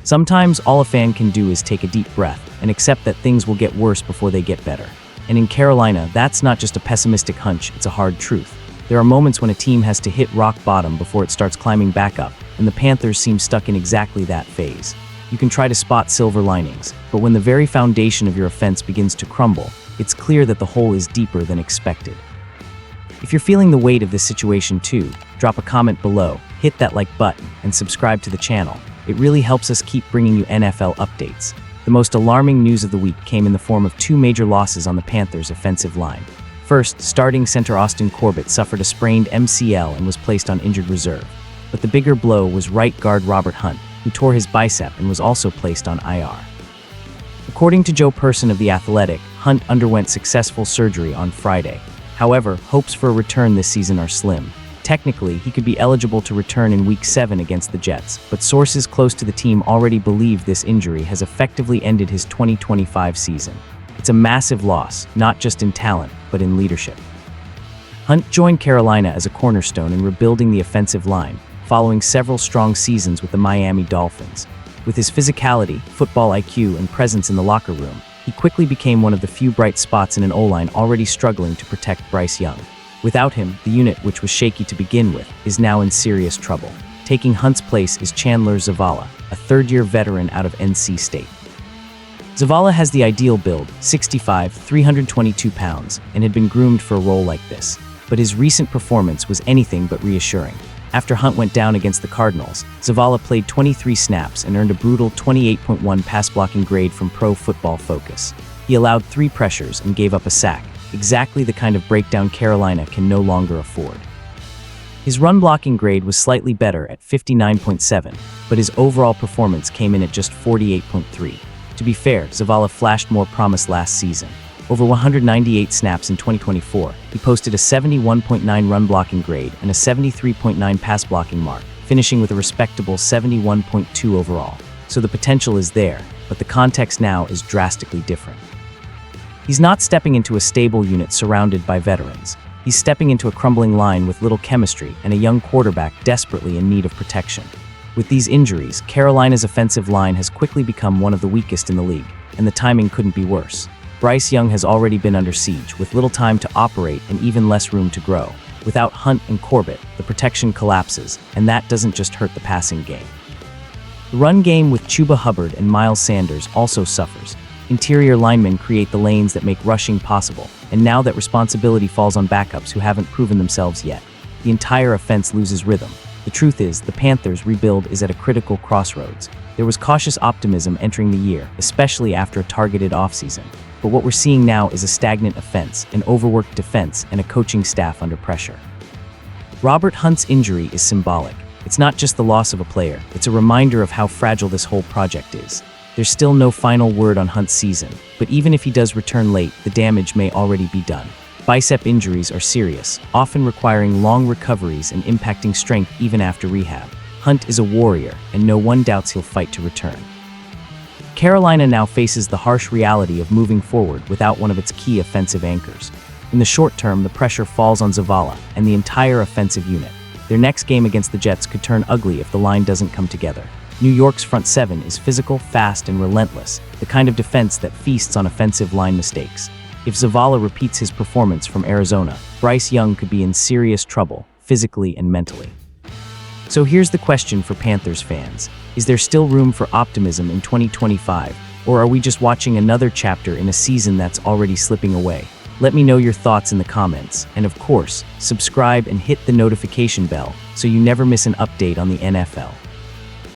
Sometimes all a fan can do is take a deep breath and accept that things will get worse before they get better. And in Carolina, that's not just a pessimistic hunch, it's a hard truth. There are moments when a team has to hit rock bottom before it starts climbing back up, and the Panthers seem stuck in exactly that phase. You can try to spot silver linings, but when the very foundation of your offense begins to crumble, it's clear that the hole is deeper than expected. If you're feeling the weight of this situation too, drop a comment below, hit that like button, and subscribe to the channel. It really helps us keep bringing you NFL updates. The most alarming news of the week came in the form of two major losses on the Panthers' offensive line. First, starting center Austin Corbett suffered a sprained MCL and was placed on injured reserve. But the bigger blow was right guard Robert Hunt, who tore his bicep and was also placed on IR. According to Joe Person of The Athletic, Hunt underwent successful surgery on Friday. However, hopes for a return this season are slim. Technically, he could be eligible to return in Week 7 against the Jets, but sources close to the team already believe this injury has effectively ended his 2025 season. It's a massive loss, not just in talent, but in leadership. Hunt joined Carolina as a cornerstone in rebuilding the offensive line, following several strong seasons with the Miami Dolphins. With his physicality, football IQ, and presence in the locker room, he quickly became one of the few bright spots in an O-line already struggling to protect Bryce Young. Without him, the unit, which was shaky to begin with, is now in serious trouble. Taking Hunt's place is Chandler Zavala, a third-year veteran out of NC State. Zavala has the ideal build, 6'5", 322 pounds, and had been groomed for a role like this. But his recent performance was anything but reassuring. After Hunt went down against the Cardinals, Zavala played 23 snaps and earned a brutal 28.1 pass-blocking grade from Pro Football Focus. He allowed 3 pressures and gave up a sack, exactly the kind of breakdown Carolina can no longer afford. His run-blocking grade was slightly better at 59.7, but his overall performance came in at just 48.3. To be fair, Zavala flashed more promise last season. Over 198 snaps in 2024, he posted a 71.9 run-blocking grade and a 73.9 pass-blocking mark, finishing with a respectable 71.2 overall. So the potential is there, but the context now is drastically different. He's not stepping into a stable unit surrounded by veterans. He's stepping into a crumbling line with little chemistry and a young quarterback desperately in need of protection. With these injuries, Carolina's offensive line has quickly become one of the weakest in the league, and the timing couldn't be worse. Bryce Young has already been under siege, with little time to operate and even less room to grow. Without Hunt and Corbett, the protection collapses, and that doesn't just hurt the passing game. The run game with Chuba Hubbard and Miles Sanders also suffers. Interior linemen create the lanes that make rushing possible, and now that responsibility falls on backups who haven't proven themselves yet, the entire offense loses rhythm. The truth is, the Panthers' rebuild is at a critical crossroads. There was cautious optimism entering the year, especially after a targeted offseason. But what we're seeing now is a stagnant offense, an overworked defense, and a coaching staff under pressure. Robert Hunt's injury is symbolic. It's not just the loss of a player, it's a reminder of how fragile this whole project is. There's still no final word on Hunt's season, but even if he does return late, the damage may already be done. Bicep injuries are serious, often requiring long recoveries and impacting strength even after rehab. Hunt is a warrior, and no one doubts he'll fight to return. Carolina now faces the harsh reality of moving forward without one of its key offensive anchors. In the short term, the pressure falls on Zavala and the entire offensive unit. Their next game against the Jets could turn ugly if the line doesn't come together. New York's front seven is physical, fast, and relentless, the kind of defense that feasts on offensive line mistakes. If Zavala repeats his performance from Arizona, Bryce Young could be in serious trouble, physically and mentally. So here's the question for Panthers fans. Is there still room for optimism in 2025, or are we just watching another chapter in a season that's already slipping away? Let me know your thoughts in the comments, and of course, subscribe and hit the notification bell so you never miss an update on the NFL.